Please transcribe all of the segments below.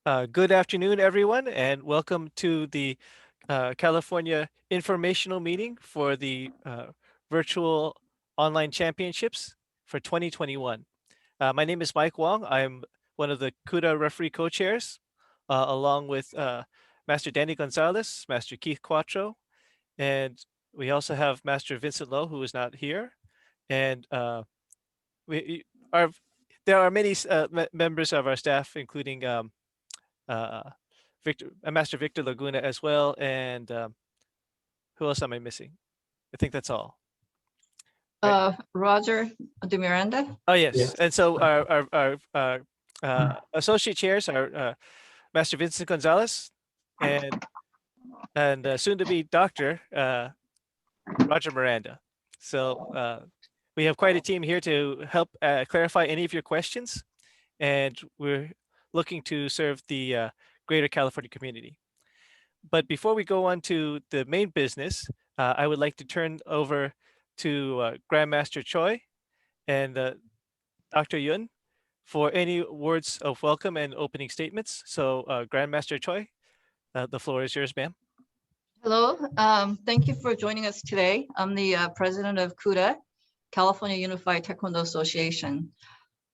Good afternoon, everyone, and welcome to the California informational meeting for the virtual online championships for 2021. My name is Mike Wong. I'm one of the CUTA referee co-chairs, along with Master Danny Gonzalez, Master Keith Quattro, and we also have Master Vincent Lowe, who is not here. And we are there are many members of our staff, including uh, Master Victor Laguna as well, and who else am I missing? I think that's all. Right. Roger de Miranda. Oh yes, Yes. and so our associate chairs are Master Vincent Gonzalez and soon to be Doctor Roger Miranda. So we have quite a team here to help clarify any of your questions, and we're looking to serve the greater California community. But before we go on to the main business, I would like to turn over to Grandmaster Choi and Dr. Yun for any words of welcome and opening statements. So Grandmaster Choi, the floor is yours, ma'am. Hello. Thank you for joining us today. I'm the president of CUTA, California Unified Taekwondo Association.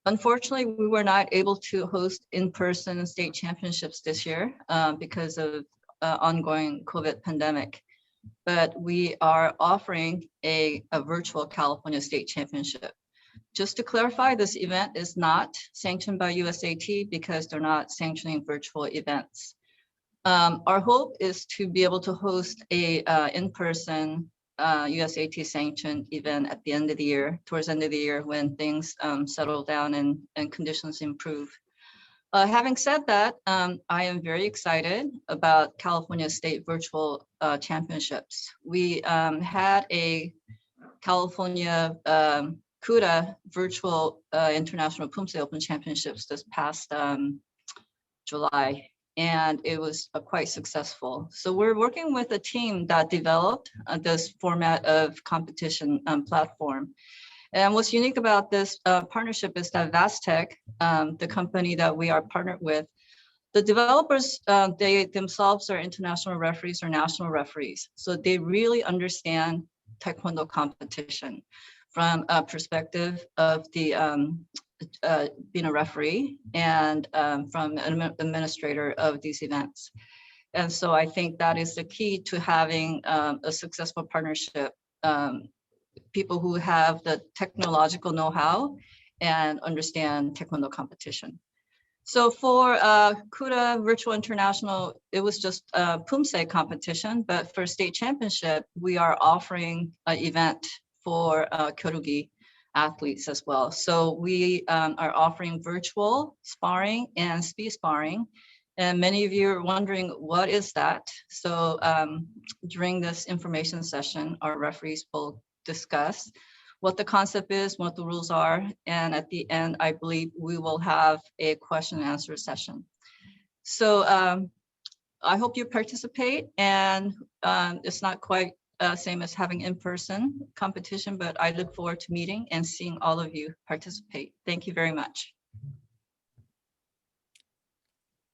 Unfortunately, we were not able to host in-person state championships this year because of ongoing COVID pandemic. But we are offering a virtual California State Championship. Just to clarify, this event is not sanctioned by USAT because they're not sanctioning virtual events. Our hope is to be able to host a in-person USAT sanctioned event at the end of the year, towards the end of the year when things settle down and conditions improve. Having said that, I am very excited about California State Virtual Championships. We had a California CUTA Virtual International Pumse Open Championships this past July, and it was quite successful. So we're working with a team that developed this format of competition platform. And what's unique about this partnership is that Vastec, the company that we are partnered with, the developers, they themselves are international referees or national referees. So they really understand Taekwondo competition from a perspective of the being a referee and from an administrator of these events. And so I think that is the key to having a successful partnership. People who have the technological know-how and understand Taekwondo competition. So for CUTA Virtual International, it was just a Pumse competition, but for state championship, we are offering an event for Kyorugi athletes as well. So we are offering virtual sparring and speed sparring. And many of you are wondering, what is that? So during this information session, our referees will discuss what the concept is, what the rules are, and at the end, I believe we will have a question and answer session. So I hope you participate, and it's not quite same as having in-person competition, but I look forward to meeting and seeing all of you participate. Thank you very much.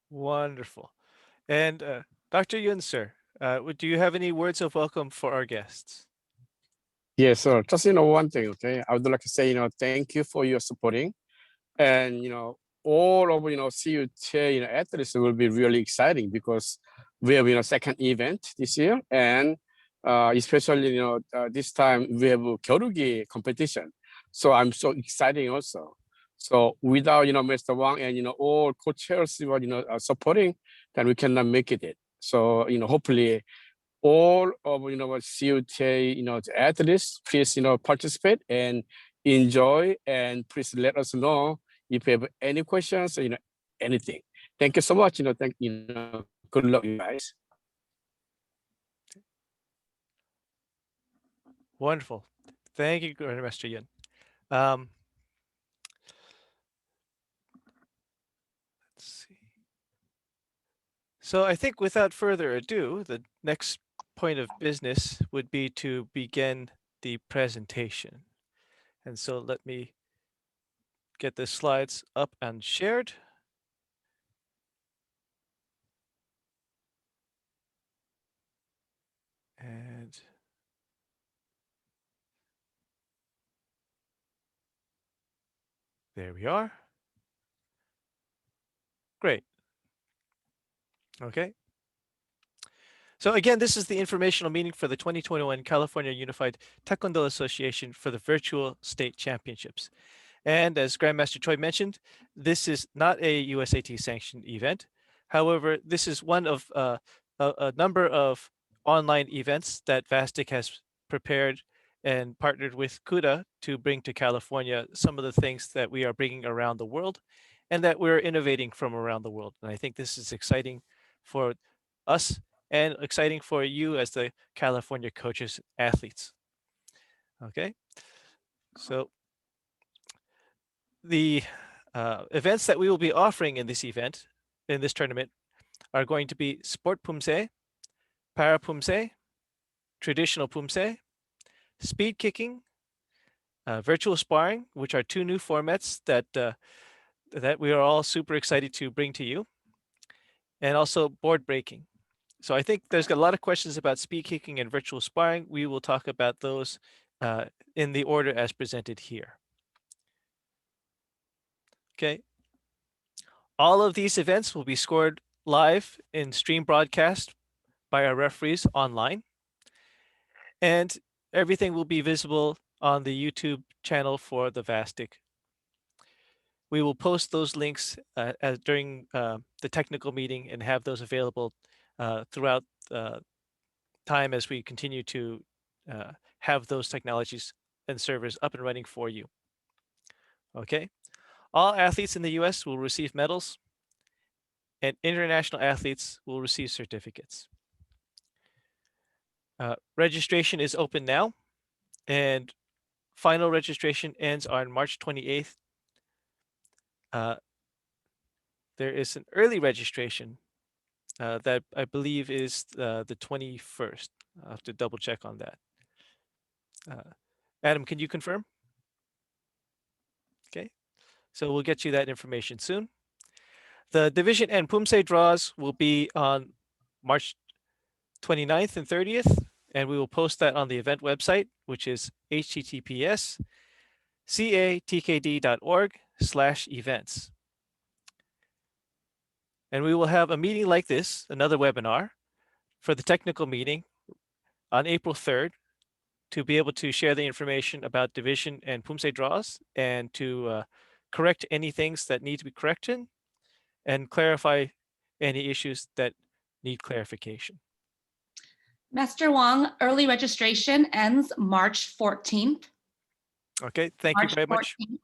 Wonderful. And Dr. Yun, sir, do you have any words of welcome for our guests? Yes, sir. Just one thing, okay. I would like to say, thank you for your supporting, and all of CUTA athletes will be really exciting because we have second event this year, and especially this time we have a Kyorugi competition, so I'm so excited also. So without Mr. Wang and all co-chairs supporting, then we cannot make it. So hopefully all of CUTA athletes, please participate and enjoy, and please let us know if you have any questions or anything. Thank you so much. Good luck, you guys. Wonderful. Thank you, Mr. Yun. Let's see. So I think without further ado, the next point of business would be to begin the presentation. And so let me get the slides up and shared. And there we are. Great. Okay. So again, this is the informational meeting for the 2021 California Unified Taekwondo Association for the virtual state championships. And as Grandmaster Choi mentioned, this is not a USAT sanctioned event. However, this is one of a number of online events that VASTIC has prepared and partnered with CUTA to bring to California some of the things that we are bringing around the world and that we're innovating from around the world. And I think this is exciting for us and exciting for you as the California coaches athletes. Okay, so the events that we will be offering in this event, in this tournament, are going to be Sport Pumse, Para Pumse, Traditional Pumse, Speed Kicking, Virtual Sparring, which are two new formats that we are all super excited to bring to you, and also board breaking. So I think there's a lot of questions about speed kicking and virtual sparring. We will talk about those in the order as presented here. Okay. All of these events will be scored live in stream broadcast by our referees online. And everything will be visible on the YouTube channel for the VASTIC. We will post those links during the technical meeting and have those available throughout time as we continue to have those technologies and servers up and running for you. Okay. All athletes in the US will receive medals and international athletes will receive certificates. Registration is open now and final registration ends on March 28th. There is an early registration that I believe is the 21st. I'll have to double check on that. Adam, can you confirm? Okay, so we'll get you that information soon. The division and Pumse draws will be on March 29th and 30th, and we will post that on the event website, which is https://catkd.org/events. And we will have a meeting like this, another webinar, for the technical meeting on April 3rd to be able to share the information about division and Pumse draws and to correct any things that need to be corrected and clarify any issues that need clarification. Master Wong, early registration ends March 14th. Okay, thank you very much. 14th.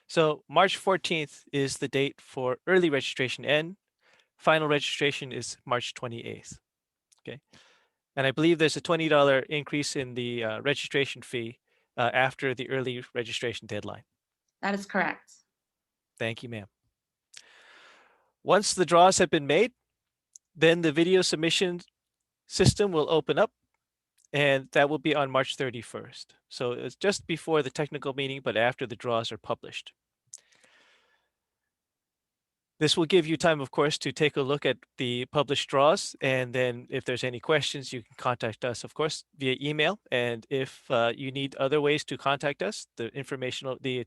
So March 14th is the date for early registration end. Final registration is March 28th. Okay. And I believe there's a $20 increase in the registration fee after the early registration deadline. That is correct. Thank you, ma'am. Once the draws have been made, then the video submission system will open up and that will be on March 31st. So it's just before the technical meeting, but after the draws are published. This will give you time, of course, to take a look at the published draws. And then if there's any questions, you can contact us, of course, via email. And if you need other ways to contact us, the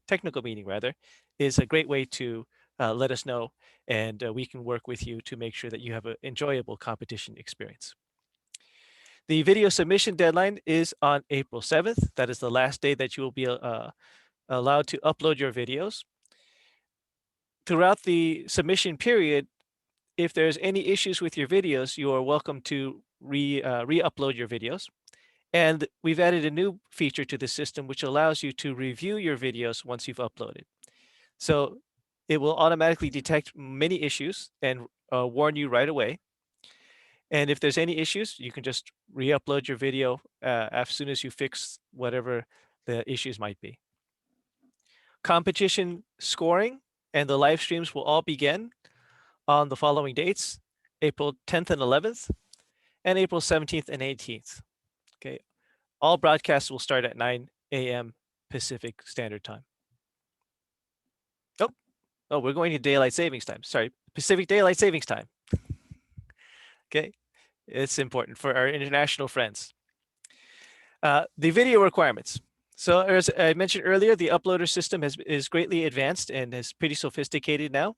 technical meeting rather, is a great way to let us know. And we can work with you to make sure that you have an enjoyable competition experience. The video submission deadline is on April 7th. That is the last day that you will be allowed to upload your videos. Throughout the submission period, if there's any issues with your videos, you are welcome to re-upload your videos. And we've added a new feature to the system, which allows you to review your videos once you've uploaded. So it will automatically detect many issues and warn you right away. And if there's any issues, you can just re-upload your video as soon as you fix whatever the issues might be. Competition scoring and the live streams will all begin on the following dates, April 10th and 11th, and April 17th and 18th. Okay, all broadcasts will start at 9 a.m. Pacific Standard Time. Oh, we're going to Daylight Savings Time. Sorry, Pacific Daylight Savings Time. Okay, it's important for our international friends. The video requirements. So as I mentioned earlier, the uploader system is greatly advanced and is pretty sophisticated now.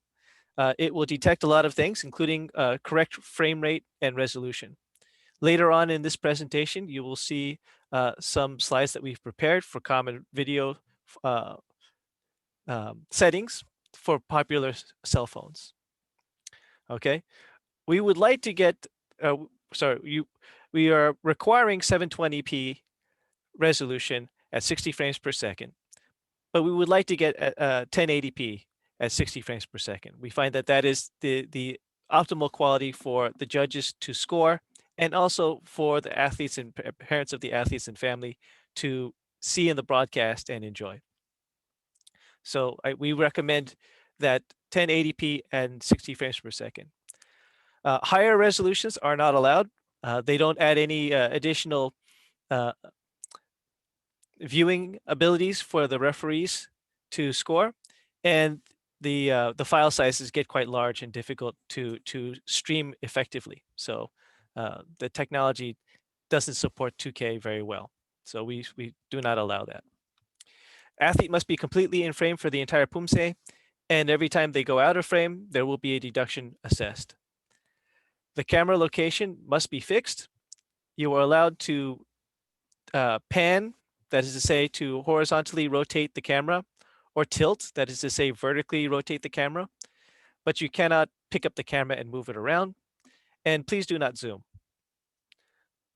It will detect a lot of things, including correct frame rate and resolution. Later on in this presentation, you will see some slides that we've prepared for common video settings for popular cell phones. Okay, we would like to get, we are requiring 720p resolution at 60 frames per second, but we would like to get 1080p at 60 frames per second. We find that that is the optimal quality for the judges to score, and also for the athletes and parents of the athletes and family to see in the broadcast and enjoy. So we recommend that 1080p and 60 frames per second. Higher resolutions are not allowed. They don't add any additional viewing abilities for the referees to score, and the file sizes get quite large and difficult to stream effectively. So the technology doesn't support 2K very well. So we do not allow that. Athlete must be completely in frame for the entire pumse, and every time they go out of frame, there will be a deduction assessed. The camera location must be fixed. You are allowed to pan, that is to say, to horizontally rotate the camera, or tilt, that is to say, vertically rotate the camera, but you cannot pick up the camera and move it around. And please do not zoom.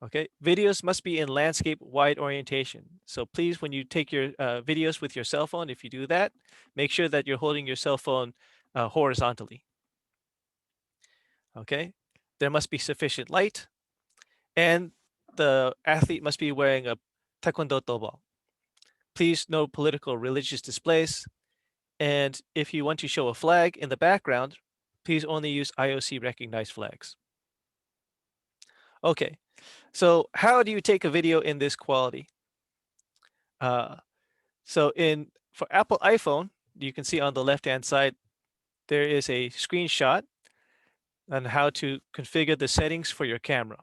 Okay, videos must be in landscape wide orientation. So please, when you take your videos with your cell phone, if you do that, make sure that you're holding your cell phone horizontally. Okay, there must be sufficient light, and the athlete must be wearing a taekwondo tobo. Please, no political or religious displays. And if you want to show a flag in the background, please only use IOC recognized flags. Okay, so how do you take a video in this quality? For Apple iPhone, you can see on the left-hand side, there is a screenshot on how to configure the settings for your camera.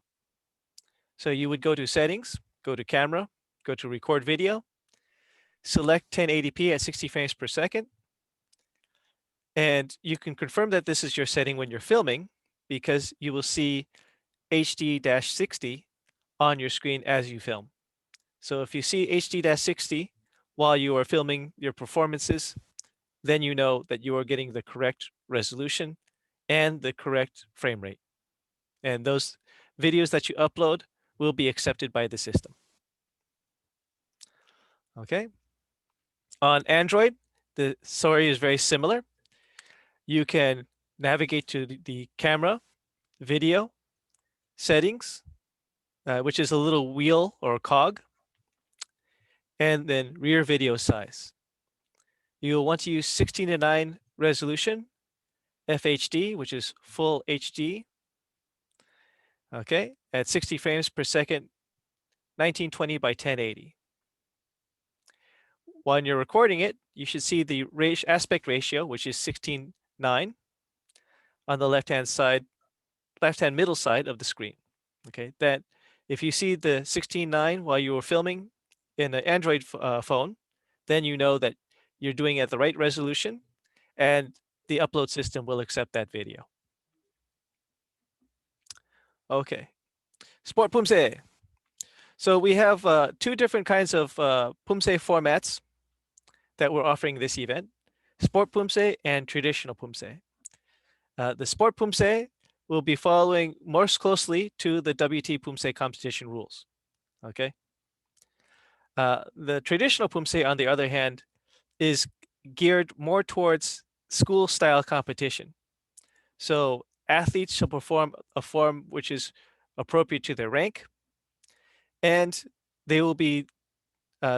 So you would go to settings, go to camera, go to record video, select 1080p at 60 frames per second. And you can confirm that this is your setting when you're filming, because you will see HD-60 on your screen as you film. So if you see HD-60 while you are filming your performances, then you know that you are getting the correct resolution and the correct frame rate. And those videos that you upload will be accepted by the system. Okay. On Android, the story is very similar. You can navigate to the camera, video, settings, which is a little wheel or cog, and then rear video size. You'll want to use 16:9 resolution, FHD, which is full HD. Okay, at 60 frames per second, 1920 by 1080. When you're recording it, you should see the aspect ratio, which is 16:9 on the left-hand side, left-hand middle side of the screen. Okay, that if you see the 16:9 while you were filming in an Android phone, then you know that you're doing it at the right resolution, and the upload system will accept that video. Okay, Sport Pumse. So we have two different kinds of Pumse formats that we're offering this event: Sport Pumse and traditional Pumse. The Sport Pumse will be following most closely to the WT Pumse competition rules. Okay. The traditional Pumse, on the other hand, is geared more towards school-style competition. So athletes shall perform a form which is appropriate to their rank, and they will be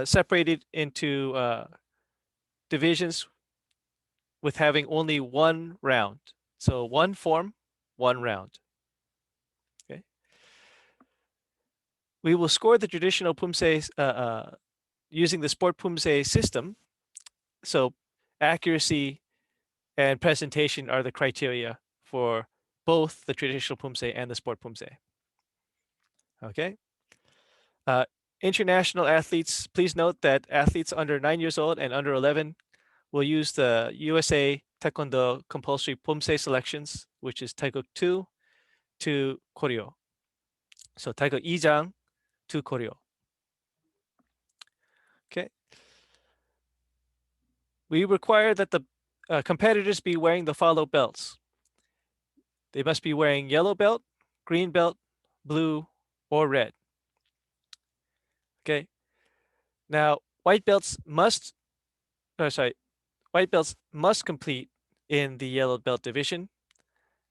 separated into divisions with having only one round. So one form, one round. Okay. We will score the traditional Pumse using the Sport Pumse system. So accuracy and presentation are the criteria for both the traditional Pumse and the Sport Pumse. Okay. international athletes, please note that athletes under 9 years old and under 11 will use the USA Taekwondo compulsory Pumse selections, which is Taekuk 2 to Koryo. So Taekuk 2장 to Koryo. Okay. We require that the competitors be wearing the follow belts. They must be wearing yellow belt, green belt, blue, or red. Okay. Now, white belts must compete in the yellow belt division,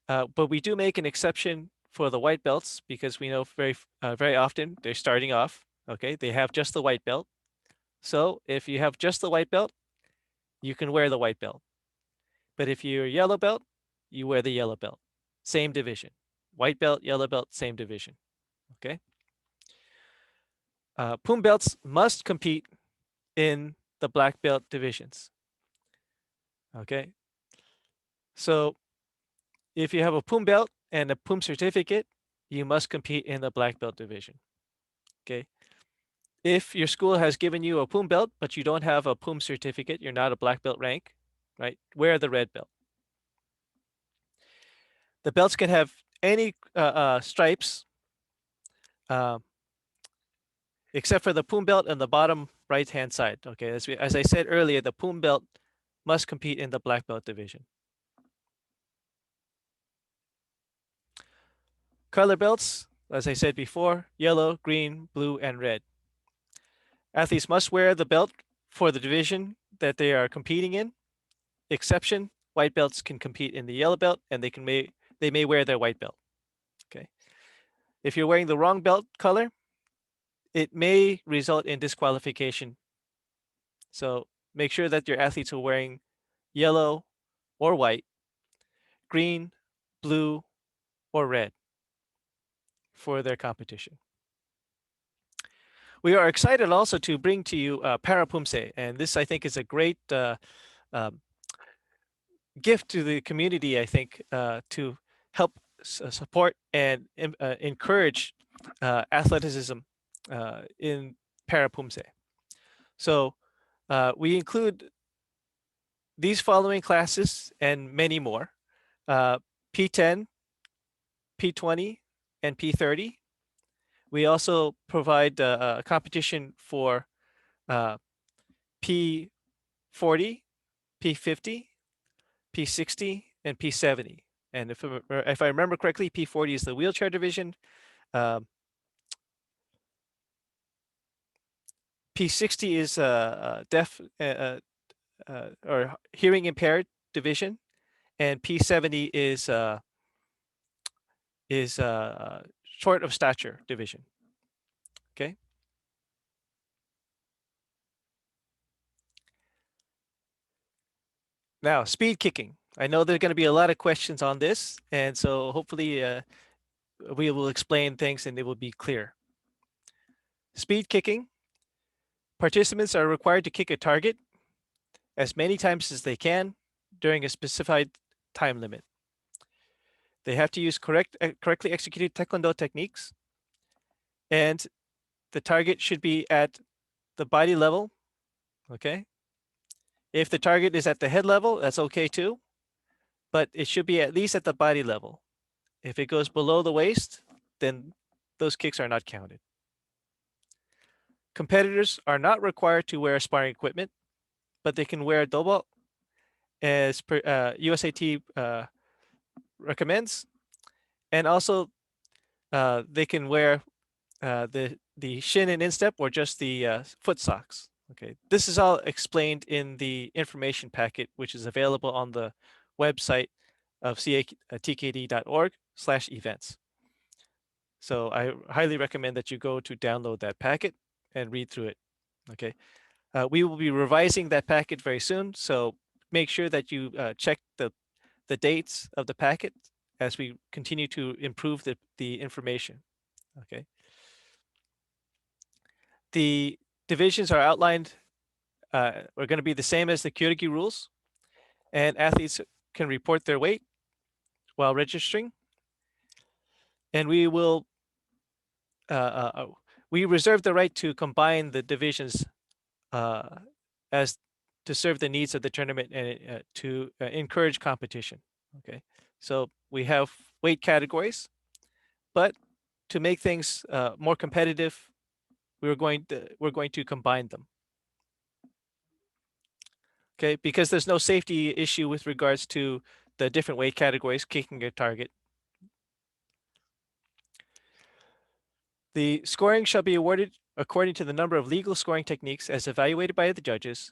but we do make an exception for the white belts because we know very often they're starting off. Okay, they have just the white belt. So if you have just the white belt, you can wear the white belt. But if you're a yellow belt, you wear the yellow belt. Same division. White belt, yellow belt, same division. Okay. Pum belts must compete in the black belt divisions. Okay. So if you have a Pum belt and a Pum certificate, you must compete in the black belt division. Okay. If your school has given you a Pum belt, but you don't have a Pum certificate, you're not a black belt rank, right? Wear the red belt. The belts can have any stripes, except for the Pum belt on the bottom right-hand side. Okay, as I said earlier, the Pum belt must compete in the black belt division. Color belts, as I said before, yellow, green, blue, and red. Athletes must wear the belt for the division that they are competing in. Exception, white belts can compete in the yellow belt and they may wear their white belt. Okay. If you're wearing the wrong belt color, it may result in disqualification. So make sure that your athletes are wearing yellow or white, green, blue, or red for their competition. We are excited also to bring to you Parapumse, and this I think is a great um, gift to the community, I think, to help support and encourage athleticism in Parapumse. So we include these following classes and many more: P10, P20, and P30. We also provide a competition for P40, P50, P60, and P70. And if I remember correctly, P40 is the wheelchair division. P60 is deaf or hearing impaired division, and P70 is short of stature division. Okay. Now, speed kicking. I know there's going to be a lot of questions on this, and so hopefully we will explain things and it will be clear. Speed kicking. Participants are required to kick a target as many times as they can during a specified time limit. They have to use correctly executed Taekwondo techniques, and the target should be at the body level. Okay. If the target is at the head level, that's okay too, but it should be at least at the body level. If it goes below the waist, then those kicks are not counted. Competitors are not required to wear sparring equipment, but they can wear a dobo as per, USAT recommends, and also they can wear the shin and instep or just the foot socks. Okay, this is all explained in the information packet, which is available on the website of tkd.org/events. So I highly recommend that you go to download that packet and read through it. Okay, we will be revising that packet very soon, so make sure that you check the dates of the packet as we continue to improve the information. Okay. The divisions are outlined, are going to be the same as the Kyoto rules, and athletes can report their weight while registering. And we will We reserve the right to combine the divisions as to serve the needs of the tournament and to encourage competition. Okay, so we have weight categories, but to make things more competitive, we're going to combine them. Okay, because there's no safety issue with regards to the different weight categories kicking a target. The scoring shall be awarded according to the number of legal scoring techniques as evaluated by the judges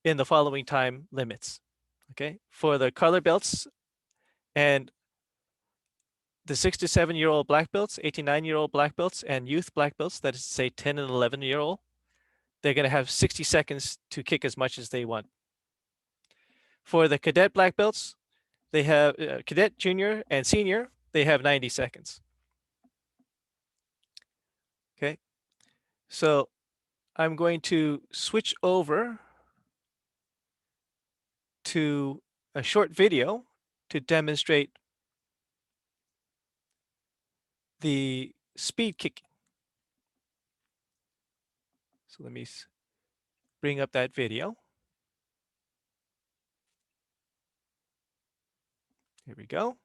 in the following time limits. Okay, for the color belts and the 6 to 7-year-old black belts, 8 to 9-year-old black belts, and youth black belts, that is to say 10 and 11-year-old, they're going to have 60 seconds to kick as much as they want. For the cadet black belts, they have cadet, junior, and senior, they have 90 seconds. Okay, so I'm going to switch over to a short video to demonstrate the speed kicking. So let me bring up that video. Here we go.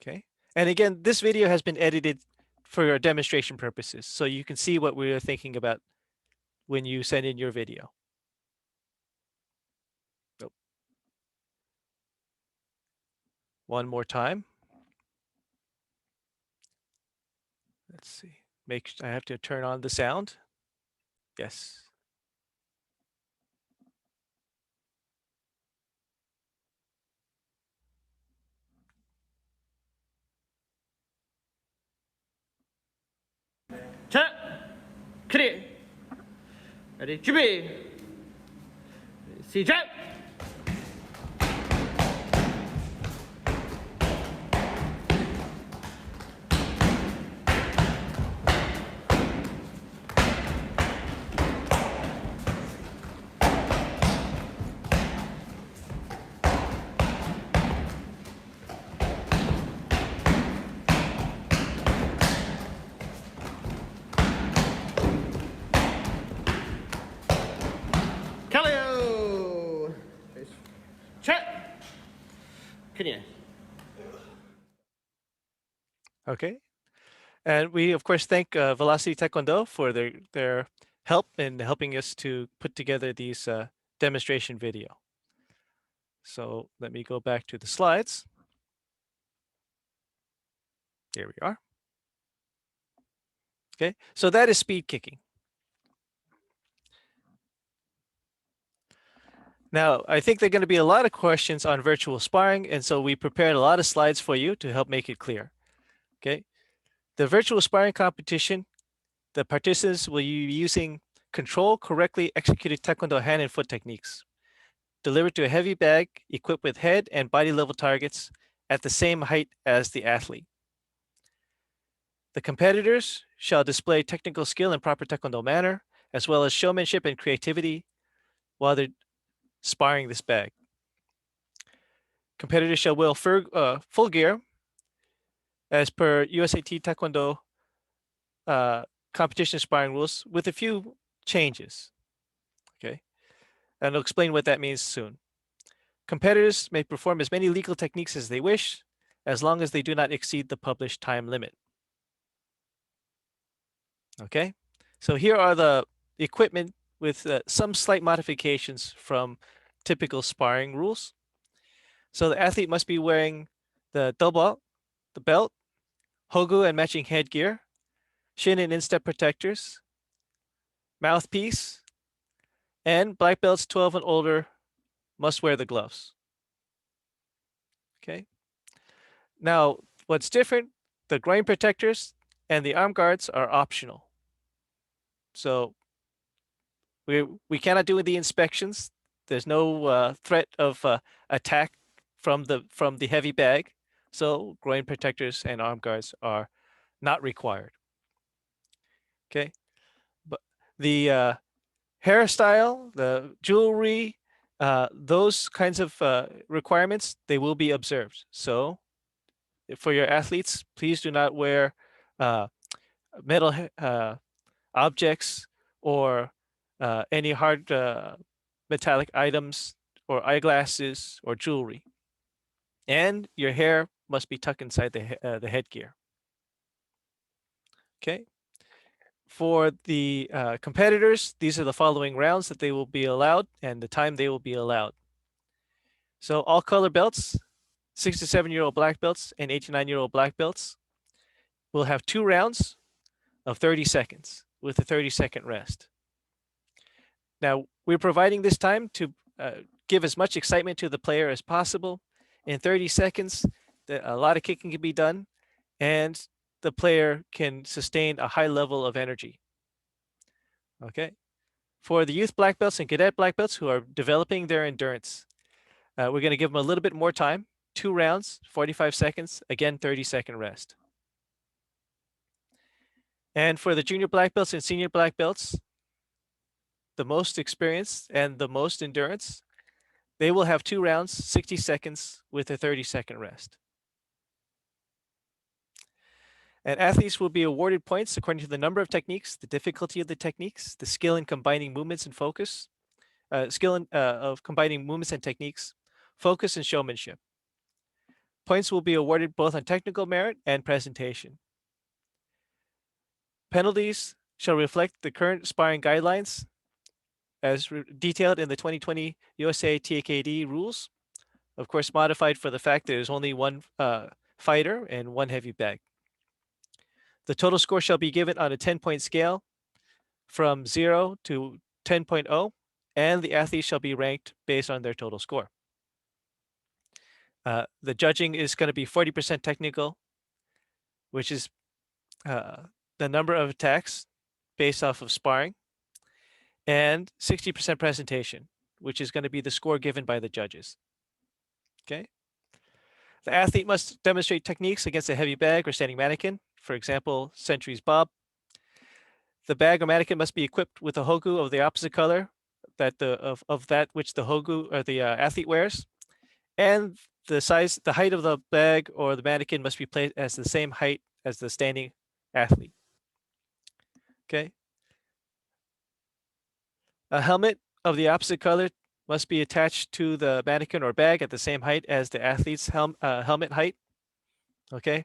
Okay, and again, this video has been edited for demonstration purposes, so you can see what we were thinking about when you send in your video. Oh. One more time. Let's see. I have to turn on the sound. Yes. 자, 크리. 레디 준비. 시작. 칼리오. 자, 크리. Okay. And we, of course, thank Velocity Taekwondo for their help in helping us to put together these demonstration video. So let me go back to the slides. Here we are. Okay, so that is speed kicking. Now, I think there are going to be a lot of questions on virtual sparring, and so we prepared a lot of slides for you to help make it clear. Okay, the virtual sparring competition, the participants will be using control correctly executed Taekwondo hand and foot techniques, delivered to a heavy bag equipped with head and body level targets at the same height as the athlete. The competitors shall display technical skill in proper Taekwondo manner, as well as showmanship and creativity while they're sparring this bag. Competitors shall wear full gear as per USAT Taekwondo competition sparring rules with a few changes. Okay, and I'll explain what that means soon. Competitors may perform as many legal techniques as they wish, as long as they do not exceed the published time limit. Okay, so here are the equipment with some slight modifications from typical sparring rules. So the athlete must be wearing the double, the belt, hogu and matching headgear, shin and instep protectors, mouthpiece, and black belts 12 and older must wear the gloves. Okay. Now, what's different, the groin protectors and the arm guards are optional. So we cannot do the inspections. There's no threat of attack from the heavy bag. So groin protectors and arm guards are not required. Okay, but the hairstyle, the jewelry, those kinds of requirements, they will be observed. So for your athletes, please do not wear metal objects or any hard metallic items or eyeglasses or jewelry. And your hair must be tucked inside the headgear. Okay. For the competitors, these are the following rounds that they will be allowed and the time they will be allowed. So all color belts, 6 to 7-year-old black belts and 8 to 9-year-old black belts will have 2 rounds of 30 seconds with a 30-second rest. Now, we're providing this time to give as much excitement to the player as possible. In 30 seconds, a lot of kicking can be done, and the player can sustain a high level of energy. Okay. For the youth black belts and cadet black belts who are developing their endurance, we're going to give them a little bit more time, 2 rounds, 45 seconds, again, 30-second rest. And for the junior black belts and senior black belts, the most experience and the most endurance, they will have 2 rounds, 60 seconds with a 30-second rest. And athletes will be awarded points according to the number of techniques, the difficulty of the techniques, the skill in combining movements and focus, of combining movements and techniques, focus and showmanship. Points will be awarded both on technical merit and presentation. Penalties shall reflect the current sparring guidelines as detailed in the 2020 USA TKD rules, of course modified for the fact that there's only one fighter and one heavy bag. The total score shall be given on a 10-point scale from 0 to 10.0, and the athletes shall be ranked based on their total score. The judging is going to be 40% technical, which is the number of attacks based off of sparring, and 60% presentation, which is going to be the score given by the judges. Okay. The athlete must demonstrate techniques against a heavy bag or standing mannequin, for example, Century's Bob. The bag or mannequin must be equipped with a hogu of the opposite color of that which the hogu or the athlete wears, and the height of the bag or the mannequin must be placed as the same height as the standing athlete. Okay. A helmet of the opposite color must be attached to the mannequin or bag at the same height as the athlete's helmet height. Okay.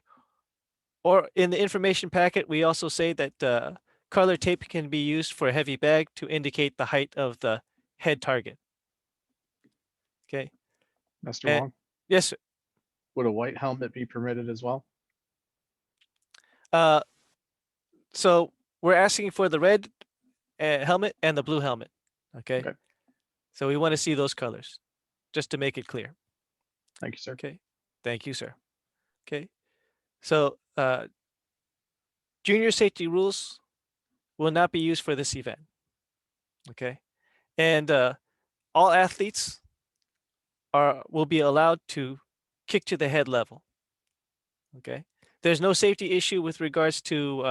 Or in the information packet, we also say that color tape can be used for a heavy bag to indicate the height of the head target. Okay. Mr. And- Wong, Yes, sir. would a white helmet be permitted as well? So we're asking for the red helmet and the blue helmet. Okay. Okay. So we want to see those colors, just to make it clear. Thank you, sir. Okay. Thank you, sir. Okay. So junior safety rules will not be used for this event. Okay. And all athletes will be allowed to kick to the head level. Okay. There's no safety issue with regards to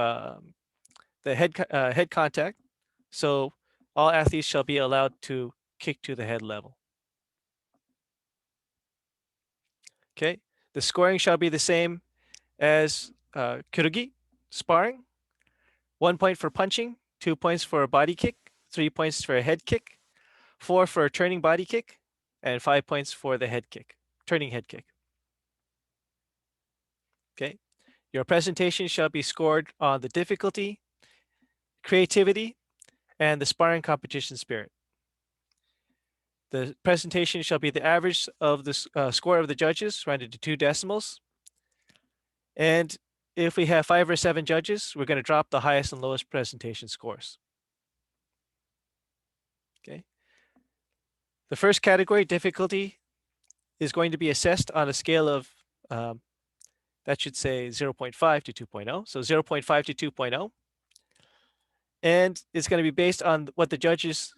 the head contact. So all athletes shall be allowed to kick to the head level. Okay. The scoring shall be the same as kurugi, sparring. 1 point for punching, 2 points for a body kick, 3 points for a head kick, 4 for a turning body kick, and 5 points for the head kick, turning head kick. Okay. Your presentation shall be scored on the difficulty, creativity, and the sparring competition spirit. The presentation shall be the average of the score of the judges, rounded to 2 decimals. And if we have 5 or 7 judges, we're going to drop the highest and lowest presentation scores. Okay. The first category, difficulty, is going to be assessed on a scale of, that should say 0.5 to 2.0. So 0.5 to 2.0. And it's going to be based on what the judges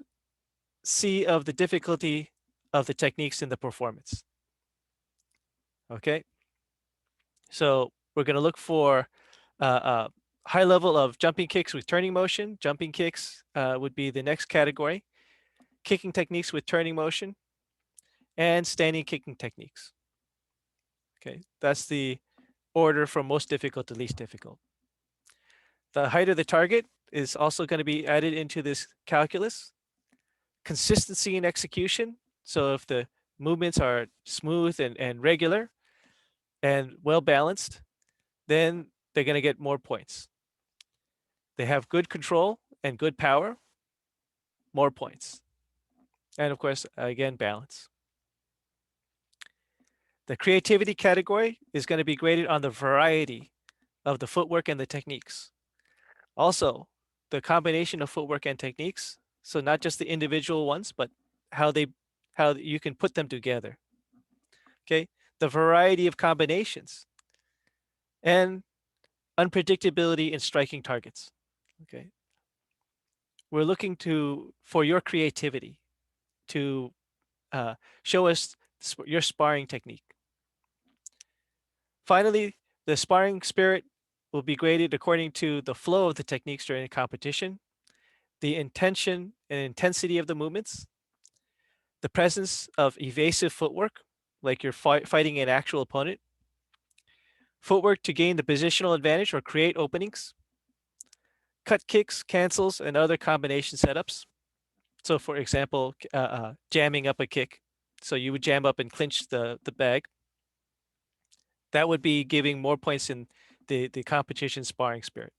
see of the difficulty of the techniques in the performance. Okay. So we're going to look for a high level of jumping kicks with turning motion. Jumping kicks would be the next category. Kicking techniques with turning motion and standing kicking techniques. Okay, that's the order from most difficult to least difficult. The height of the target is also going to be added into this calculus. Consistency in execution. So if the movements are smooth and regular and well balanced, then they're going to get more points. They have good control and good power, more points. And of course, again, balance. The creativity category is going to be graded on the variety of the footwork and the techniques. Also, the combination of footwork and techniques, so not just the individual ones, but how you can put them together. Okay, the variety of combinations and unpredictability in striking targets. Okay, we're looking for your creativity to show us your sparring technique. Finally, the sparring spirit will be graded according to the flow of the techniques during a competition, the intention and intensity of the movements, the presence of evasive footwork, like you're fighting an actual opponent, footwork to gain the positional advantage or create openings, cut kicks, cancels, and other combination setups. So for example, jamming up a kick. So you would jam up and clinch the bag. That would be giving more points in the competition sparring spirit.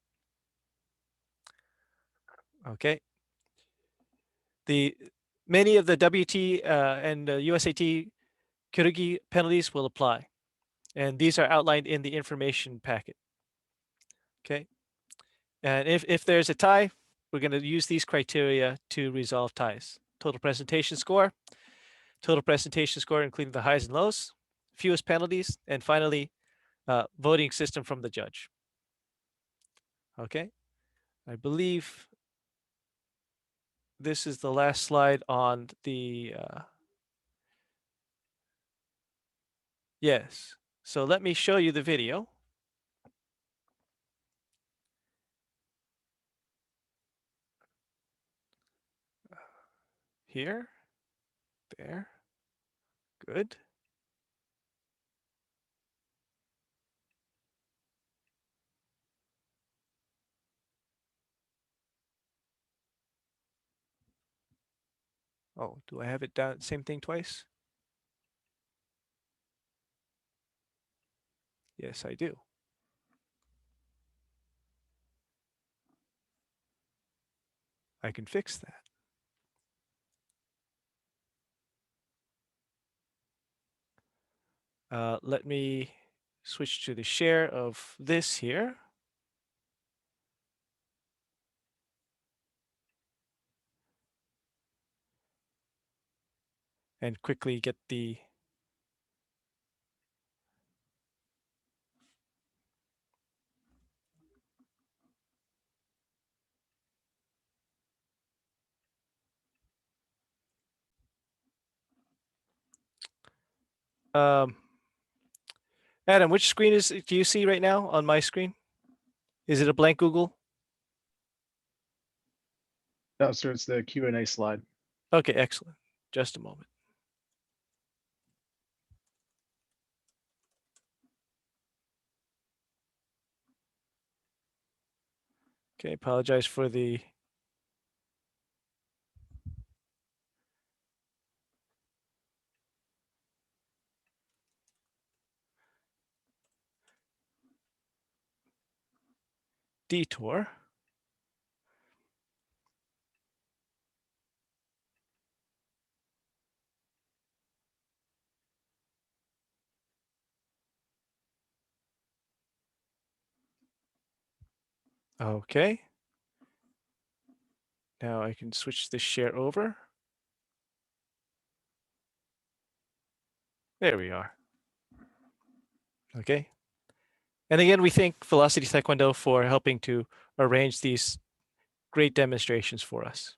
Okay. Many of the WT and USAT Kyorugi penalties will apply. And these are outlined in the information packet. Okay. And if there's a tie, we're going to use these criteria to resolve ties. Total presentation score, including the highs and lows, fewest penalties, and finally, voting system from the judge. Okay. I believe this is the last slide on the, yes. So let me show you the video. Here, there, good. Oh, do I have it down, same thing twice? Yes, I do. I can fix that. Let me switch to the share of this here. And quickly get the Adam, which screen do you see right now on my screen? Is it a blank Google? No, sir, it's the Q&A slide. Okay, excellent. Just a moment. Okay, apologize for the detour. Okay. Now I can switch the share over. There we are. Okay. And again, we thank Velocity Taekwondo for helping to arrange these great demonstrations for us.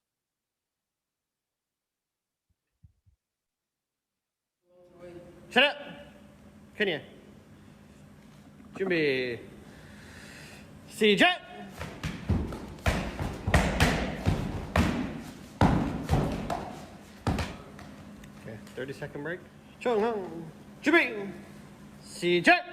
차렷! 캐니어. 준비. 시작! Okay. 30-second break. 정항 준비 시작.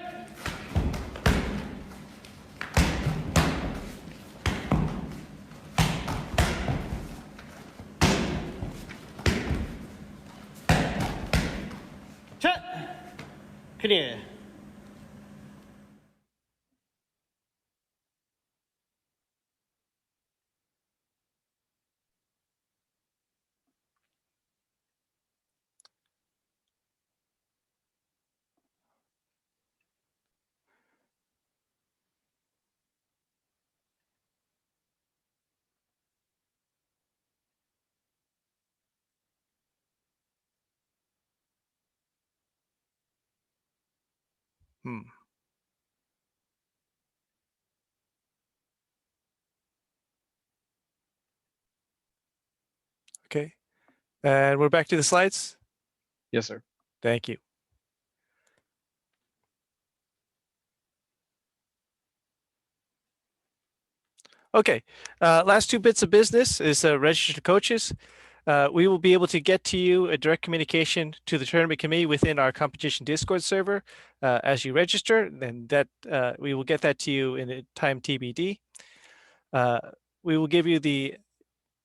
자, 클리어. Hmm. Okay. And we're back to the slides. Yes, sir. Thank you. Okay. Last two bits of business is registered coaches. We will be able to get to you a direct communication to the tournament committee within our competition Discord server as you register, and that we will get that to you in a time TBD. We will give you the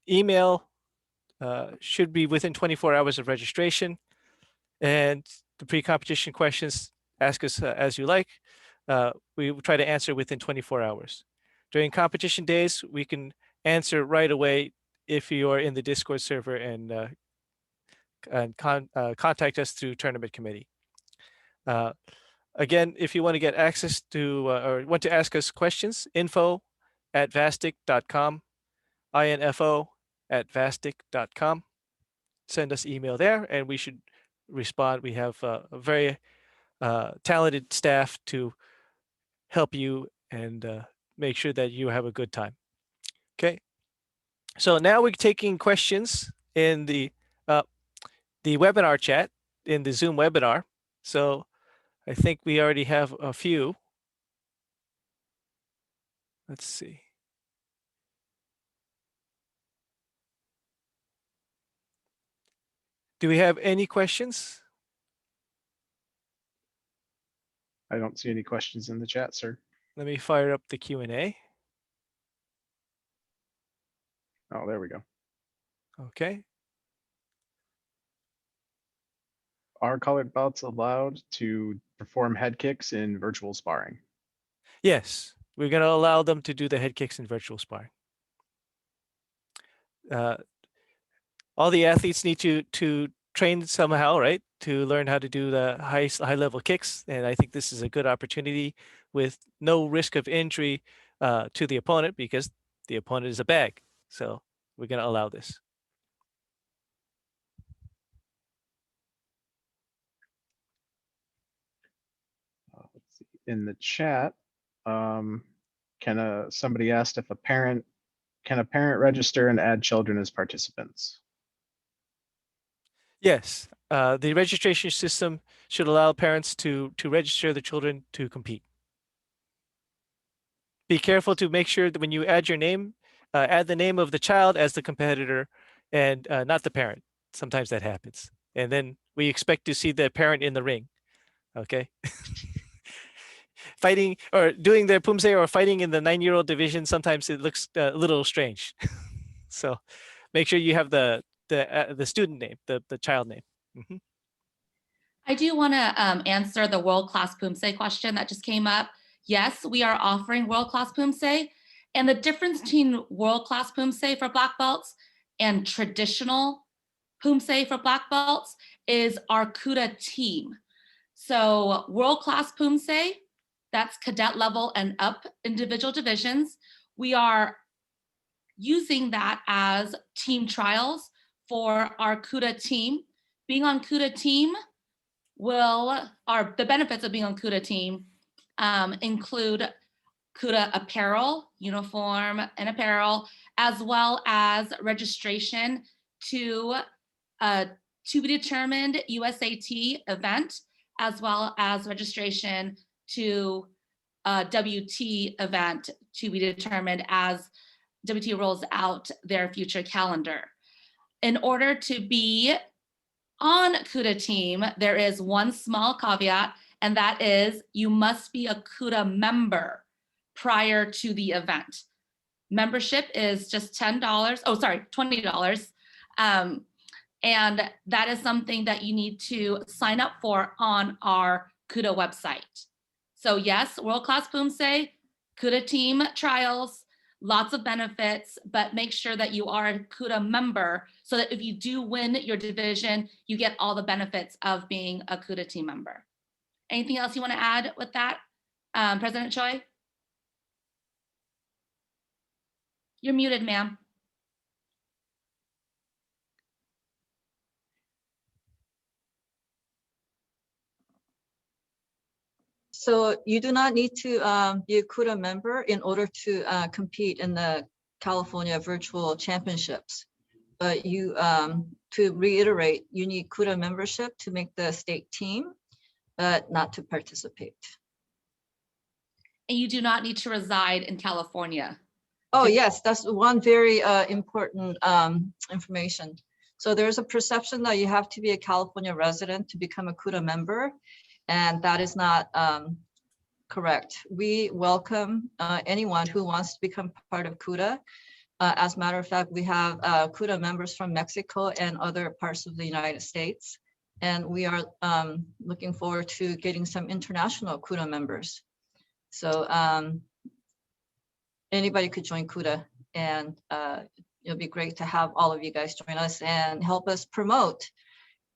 email, should be within 24 hours of registration, and the pre-competition questions, ask us as you like. We will try to answer within 24 hours. During competition days, we can answer right away if you are in the Discord server and contact us through tournament committee. Again, if you want to get access to or want to ask us questions, info@vastic.com, info@vastic.com. Send us email there and we should respond. We have a very talented staff to help you and make sure that you have a good time. Okay. So now we're taking questions in the webinar chat in the Zoom webinar. So I think we already have a few. Let's see. Do we have any questions? I don't see any questions in the chat, sir. Let me fire up the Q&A. Oh, there we go. Okay. Are colored belts allowed to perform head kicks in virtual sparring? Yes, we're going to allow them to do the head kicks in virtual sparring. All the athletes need to train somehow, right? To learn how to do the high level kicks. And I think this is a good opportunity with no risk of injury to the opponent because the opponent is a bag. So we're going to allow this. Let's see. In the chat, somebody asked if can a parent register and add children as participants? Yes, the registration system should allow parents to register the children to compete. Be careful to make sure that when you add your name, add the name of the child as the competitor and not the parent. Sometimes that happens. And then we expect to see the parent in the ring. Okay. Fighting or doing the pumse or fighting in the 9-year-old division, sometimes it looks a little strange. So make sure you have the student name, the child name. Mm-hmm. I do want to answer the world-class Pumse question that just came up. Yes, we are offering world-class Pumse. And the difference between world-class Pumse for black belts and traditional Pumse for black belts is our CUTA team. So world-class Pumse, that's cadet level and up individual divisions. We are using that as team trials for our CUTA team. Being on CUTA team the benefits of being on CUTA team include CUTA apparel, uniform and apparel, as well as registration to a to be determined USAT event, as well as registration to a WT event to be determined as WT rolls out their future calendar. In order to be on CUTA team, there is one small caveat, and that is you must be a CUTA member prior to the event. Membership is just $10. Oh, sorry, $20. And that is something that you need to sign up for on our CUTA website. So yes, world-class Poomsae, CUTA team trials, lots of benefits, but make sure that you are a CUTA member so that if you do win your division, you get all the benefits of being a CUTA team member. Anything else you want to add with that, President Choi? You're muted, ma'am. So you do not need to be a CUTA member in order to compete in the California Virtual Championships. But you, to reiterate, you need CUTA membership to make the state team, but not to participate. And you do not need to reside in California. Oh, yes, that's one very important information. So there's a perception that you have to be a California resident to become a CUTA member, and that is not correct. We welcome anyone who wants to become part of CUTA. As a matter of fact, we have CUTA members from Mexico and other parts of the United States. And we are looking forward to getting some international CUTA members. So anybody could join CUTA, and it'll be great to have all of you guys join us and help us promote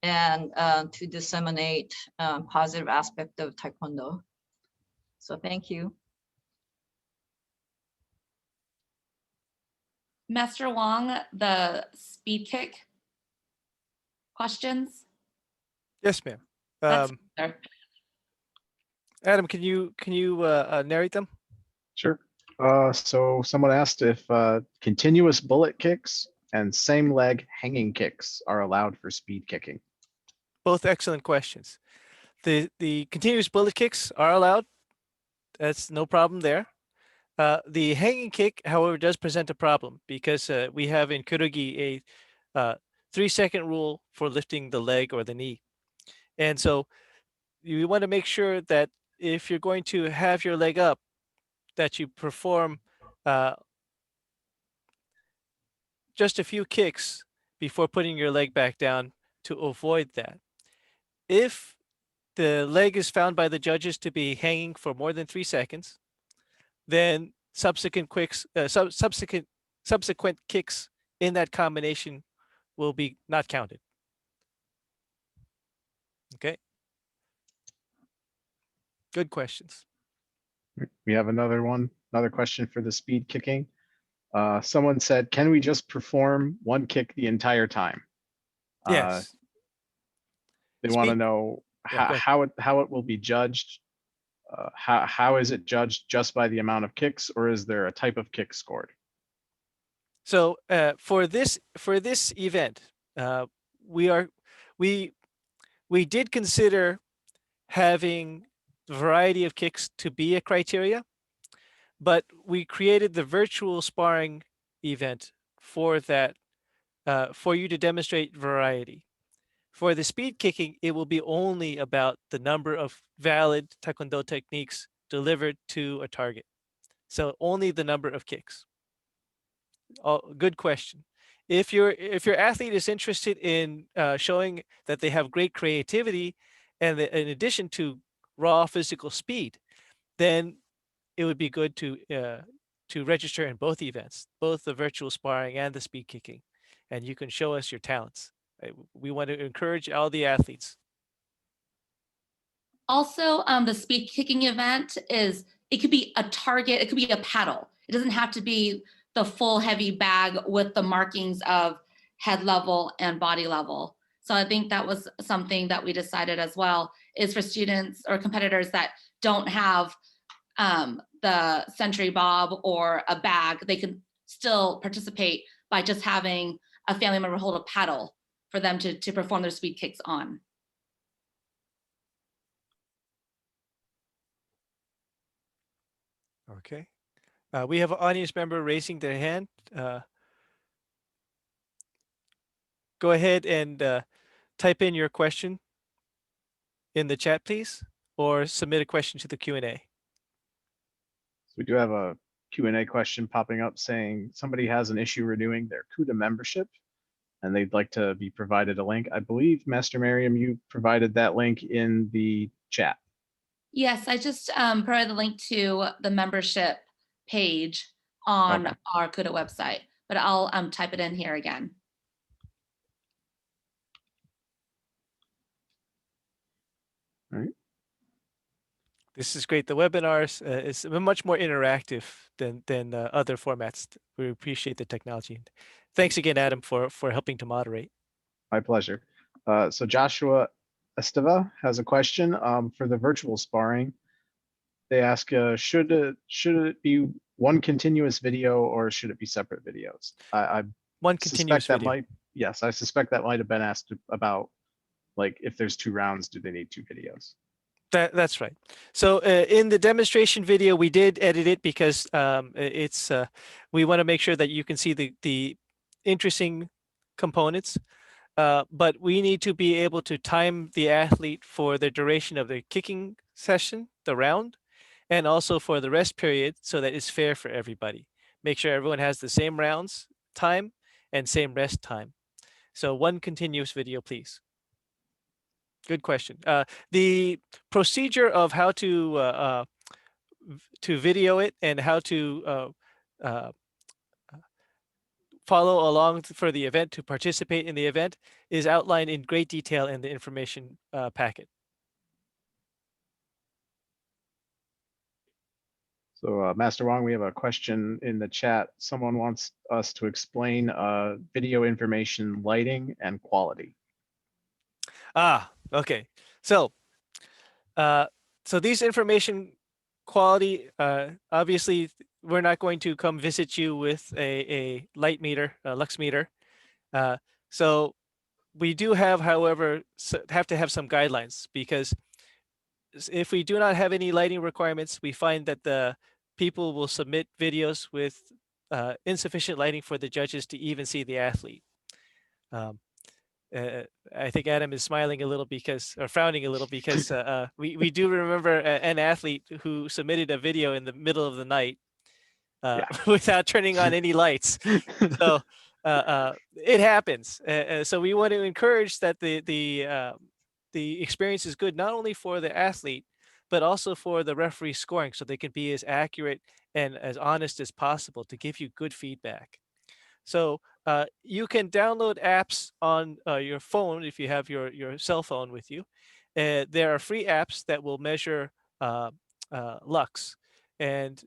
and to disseminate positive aspect of Taekwondo. So thank you. Master Wong, the speed kick questions. Yes, ma'am. That's Adam, can you narrate them? Sure. So someone asked if continuous bullet kicks and same leg hanging kicks are allowed for speed kicking. Both excellent questions. The continuous bullet kicks are allowed. That's no problem there. The hanging kick, however, does present a problem because we have in Kurogi a 3-second rule for lifting the leg or the knee. And so you want to make sure that if you're going to have your leg up, that you perform just a few kicks before putting your leg back down to avoid that. If the leg is found by the judges to be hanging for more than 3 seconds, then subsequent kicks in that combination will be not counted. Okay. Good questions. We have another question for the speed kicking. Someone said, can we just perform one kick the entire time? Yes. They want to Speed- know Yeah, go ahead. how it will be judged. How is it judged, just by the amount of kicks, or is there a type of kick scored? So for this event, we did consider having variety of kicks to be a criteria, but we created the virtual sparring event for that, for you to demonstrate variety. For the speed kicking, it will be only about the number of valid Taekwondo techniques delivered to a target. So only the number of kicks. Oh, good question. If your athlete is interested in showing that they have great creativity, and in addition to raw physical speed, then it would be good to register in both events, both the virtual sparring and the speed kicking, and you can show us your talents. We want to encourage all the athletes. also the speed kicking event it could be a target, it could be a paddle. It doesn't have to be the full heavy bag with the markings of head level and body level. So I think that was something that we decided as well, is for students or competitors that don't have the century bob or a bag, they can still participate by just having a family member hold a paddle for them to perform their speed kicks on. Okay. We have an audience member raising their hand. Go ahead and type in your question in the chat, please, or submit a question to the Q&A. So we do have a Q&A question popping up saying somebody has an issue renewing their CUTA membership and they'd like to be provided a link. I believe, Master Miriam, you provided that link in the chat. Yes, I just provided the link to the membership page on Okay. our CUTA website, but I'll type it in here again. All right. This is great. The webinars is much more interactive than other formats. We appreciate the technology. Thanks again, Adam, for helping to moderate. My pleasure. So Joshua Esteva has a question for the virtual sparring. They ask, should it be one continuous video or should it be separate videos? I One suspect continuous that video. might, yes, I suspect that might have been asked about, like, if there's 2 rounds, do they need 2 videos? That's right. So in the demonstration video, we did edit it because it's we want to make sure that you can see the interesting components. But we need to be able to time the athlete for the duration of the kicking session, the round, and also for the rest period so that it's fair for everybody. Make sure everyone has the same rounds time and same rest time. So one continuous video, please. Good question. The procedure of how to video it and how to follow along for the event, to participate in the event, is outlined in great detail in the information packet. So Master Wong, we have a question in the chat. Someone wants us to explain video information lighting and quality. Okay. So these information quality, obviously, we're not going to come visit you with a light meter, a lux meter. So we do have, however, have to have some guidelines, because if we do not have any lighting requirements, we find that the people will submit videos with insufficient lighting for the judges to even see the athlete. I think Adam is smiling a little because, or frowning a little because we do remember an athlete who submitted a video in the middle of the night without turning on any lights. So it happens. So we want to encourage that the experience is good, not only for the athlete, but also for the referee scoring, so they can be as accurate and as honest as possible to give you good feedback. So you can download apps on your phone if you have your cell phone with you. There are free apps that will measure lux, and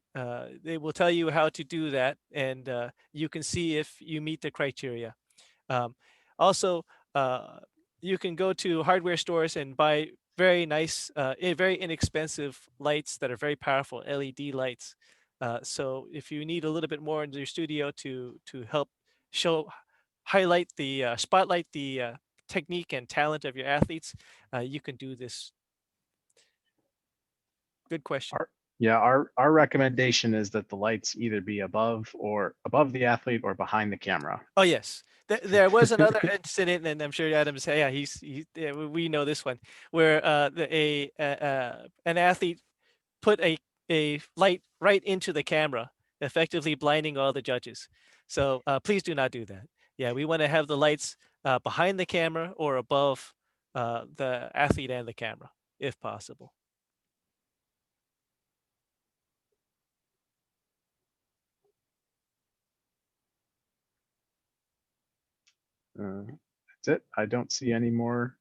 they will tell you how to do that, and you can see if you meet the criteria. Also, you can go to hardware stores and buy very nice, very inexpensive lights that are very powerful, LED lights. So if you need a little bit more in your studio to help highlight the spotlight the technique and talent of your athletes, you can do this. Good question. Our recommendation is that the lights either be above the athlete or behind the camera. Oh yes, there was another incident, and I'm sure Adam say, yeah, we know this one, where an athlete put a light right into the camera, effectively blinding all the judges. So please do not do that. Yeah, we want to have the lights behind the camera or above the athlete and the camera, if possible. That's it. I don't see any more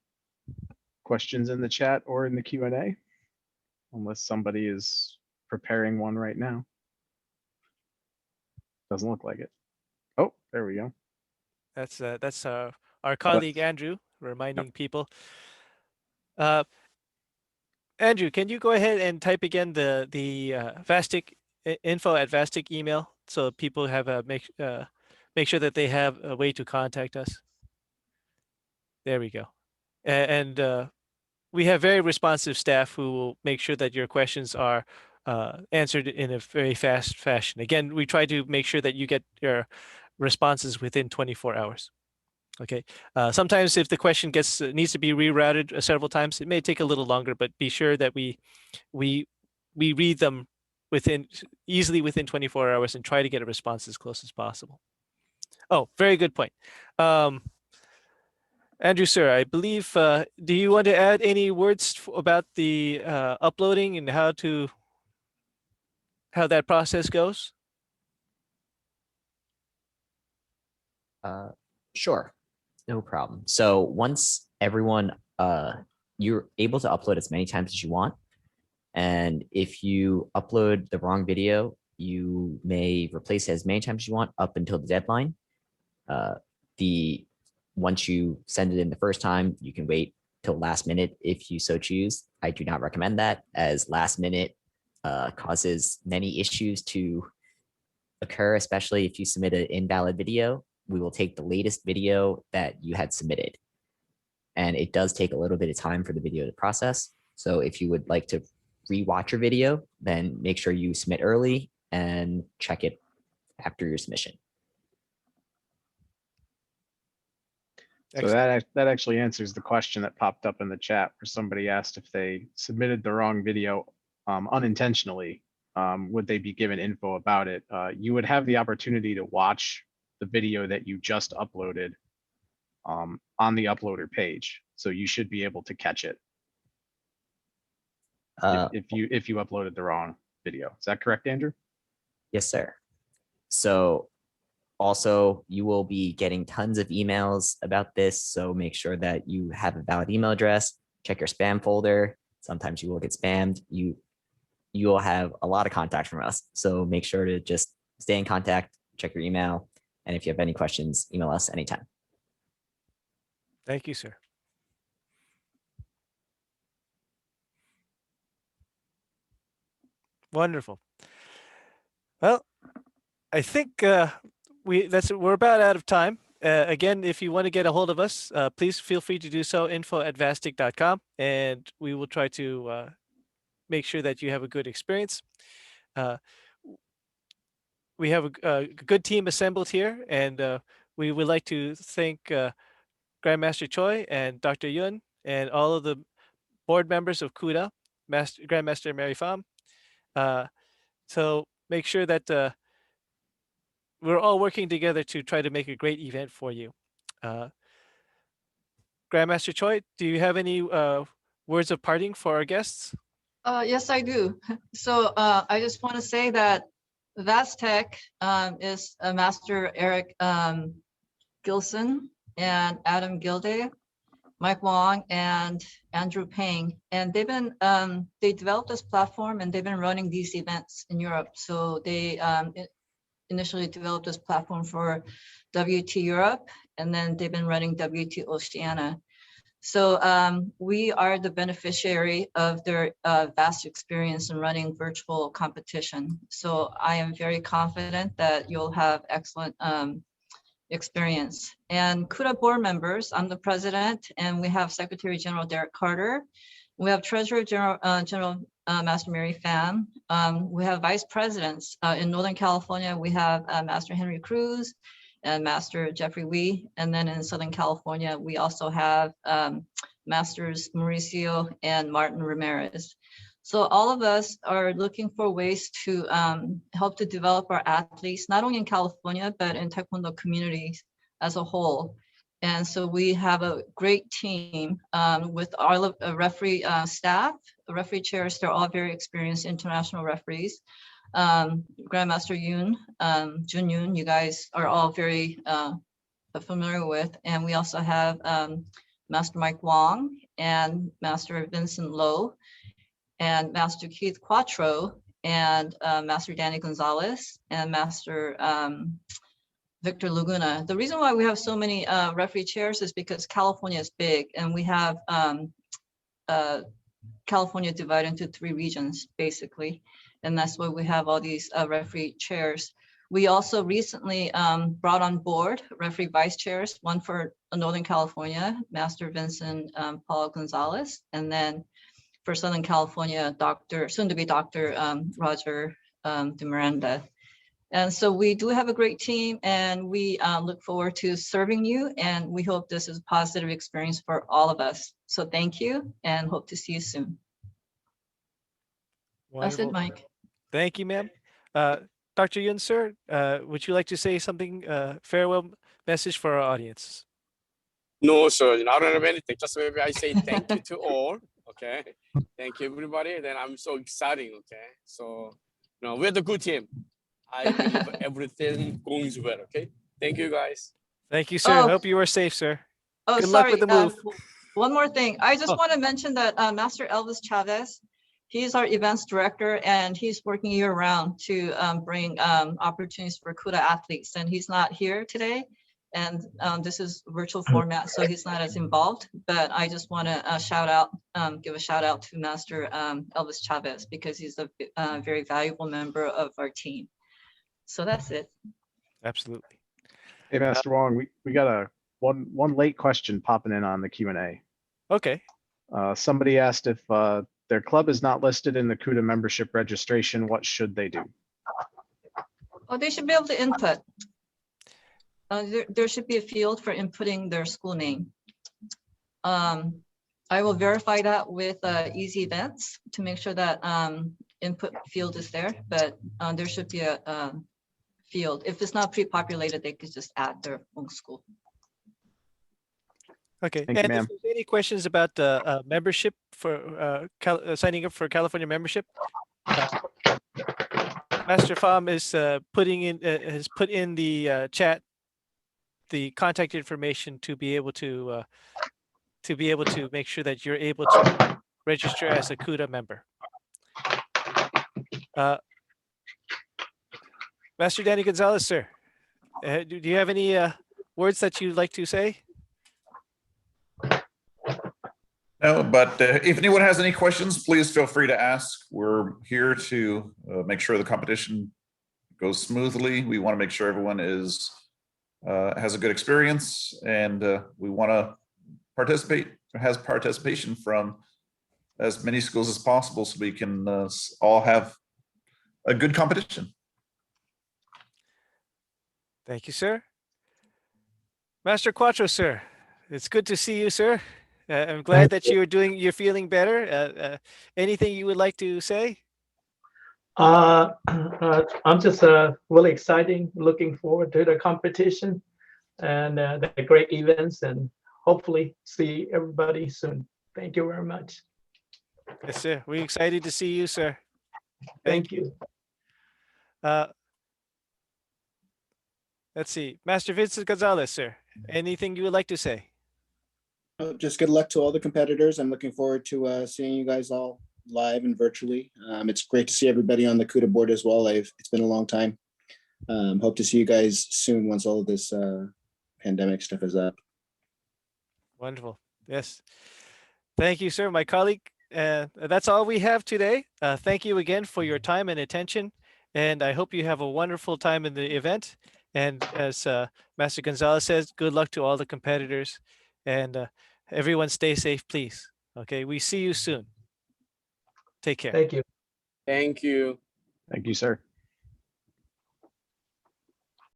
questions in the chat or in the Q&A, unless somebody is preparing one right now. Doesn't look like it. Oh, there we go. That's our colleague Andrew reminding people. Andrew, can you go ahead and type again the Vastic info at Vastic email, so people have make sure that they have a way to contact us. There we go. And we have very responsive staff who will make sure that your questions are answered in a very fast fashion. Again, we try to make sure that you get your responses within 24 hours. Okay. Sometimes if the question needs to be rerouted several times, it may take a little longer, but be sure that we read them easily within 24 hours and try to get a response as close as possible. Oh, very good point. Andrew, sir, I believe, do you want to add any words about the uploading and how that process goes? Sure, no problem. So once everyone, you're able to upload as many times as you want. And if you upload the wrong video, you may replace it as many times as you want up until the deadline. Once you send it in the first time, you can wait till last minute if you so choose. I do not recommend that, as last minute causes many issues to occur, especially if you submit an invalid video. We will take the latest video that you had submitted. And it does take a little bit of time for the video to process. So if you would like to rewatch your video, then make sure you submit early and check it after your submission. So that actually answers the question that popped up in the chat where somebody asked if they submitted the wrong video unintentionally, would they be given info about it? You would have the opportunity to watch the video that you just uploaded on the uploader page. So you should be able to catch it if you uploaded the wrong video. Is that correct, Andrew? Yes, sir. So also, you will be getting tons of emails about this. So make sure that you have a valid email address, check your spam folder. Sometimes you will get spammed. You will have a lot of contact from us. So make sure to just stay in contact, check your email. And if you have any questions, email us anytime. Thank you, sir. Wonderful. Well, I think we're about out of time. Again, if you want to get a hold of us, please feel free to do so, info@vastic.com, and we will try to make sure that you have a good experience. We have a good team assembled here, and we would like to thank Grandmaster Choi and Dr. Yun and all of the board members of CUTA, Grandmaster Mary Pham. So make sure that we're all working together to try to make a great event for you. Grandmaster Choi, do you have any words of parting for our guests? Yes, I do. So I just want to say that Vastec is Master Eric Gilson and Adam Gilday, Mike Wong, and Andrew Pang. And they've been, they developed this platform and they've been running these events in Europe. So they initially developed this platform for WT Europe, and then they've been running WT Oceania. So we are the beneficiary of their vast experience in running virtual competition. So I am very confident that you'll have excellent experience. And CUTA board members, I'm the president, and we have Secretary General Derek Carter. We have Treasurer General Master Mary Pham. We have vice presidents in Northern California. We have Master Henry Cruz and Master Jeffrey Wee. And then in Southern California, we also have Masters Mauricio and Martin Ramirez. So all of us are looking for ways to help to develop our athletes, not only in California, but in Taekwondo communities as a whole. And so we have a great team with all of referee staff, referee chairs. They're all very experienced international referees. Grandmaster Yun, Jun Yun, you guys are all very familiar with. And we also have Master Mike Wong and Master Vincent Lowe and Master Keith Quattro and Master Danny Gonzalez and Master Victor Laguna. The reason why we have so many referee chairs is because California is big and we have California divided into 3 regions, basically. And that's why we have all these referee chairs. We also recently brought on board referee vice chairs, one for Northern California, Master Vincent Paul Gonzalez, and then for Southern California, soon to be Dr. Roger de Miranda. And so we do have a great team, and we look forward to serving you. And we hope this is a positive experience for all of us. So thank you, and hope to see you soon. That's Wonderful. it, Mike. Thank you, ma'am. Dr. Yun, sir, would you like to say something, farewell message for our audience? No, sir, I don't have anything. Just maybe I say thank you to all. Okay. Thank you, everybody. Then I'm so exciting. Okay. So, we're the good team. I believe everything goes well. Okay. Thank you, guys. Thank you, sir. Oh. Hope you are safe, sir. Oh, Good luck with sorry. the move. One more thing. I just Oh. want to mention that Master Elvis Chavez, he's our events director, and he's working year round to bring opportunities for CUTA athletes. And he's not here today. And this is virtual format, so he's not as involved. But I just want to give a shout out to Master Elvis Chavez, because he's a very valuable member of our team. So that's it. Absolutely. Hey, Master Wong, we got one late question popping in on the Q&A. Okay. Somebody asked if their club is not listed in the CUTA membership registration, what should they do? Oh, they should be able to input. There should be a field for inputting their school name. I will verify that with Easy Events to make sure that input field is there, but there should be a field. If it's not pre-populated, they could just add their own school. Okay. Thank you, And if ma'am. there's any questions about membership for signing up for California membership, Master Pham is has put in the chat the contact information to be able to make sure that you're able to register as a CUTA member. Master Danny Gonzalez, sir, do you have any words that you'd like to say? No, but if anyone has any questions, please feel free to ask. We're here to make sure the competition goes smoothly. We want to make sure everyone has a good experience, and we want to has participation from as many schools as possible, so we can all have a good competition. Thank you, sir. Master Quattro, sir, it's good to see you, sir. I'm glad that you're feeling better. Anything you would like to say? I'm just really excited, looking forward to the competition and the great events, and hopefully see everybody soon. Thank you very much. Yes, sir. We're excited to see you, sir. Thank you. Let's see. Master Vincent Gonzalez, sir. Anything you would like to say? Just good luck to all the competitors. I'm looking forward to seeing you guys all live and virtually. It's great to see everybody on the CUTA board as well. It's been a long time. Hope to see you guys soon once all of this pandemic stuff is up. Wonderful. Yes. Thank you, sir. My colleague, that's all we have today. Thank you again for your time and attention. And I hope you have a wonderful time in the event. And as Master Gonzalez says, good luck to all the competitors. And everyone stay safe, please. Okay, we see you soon. Take care. Thank you. Thank you. Thank you, sir.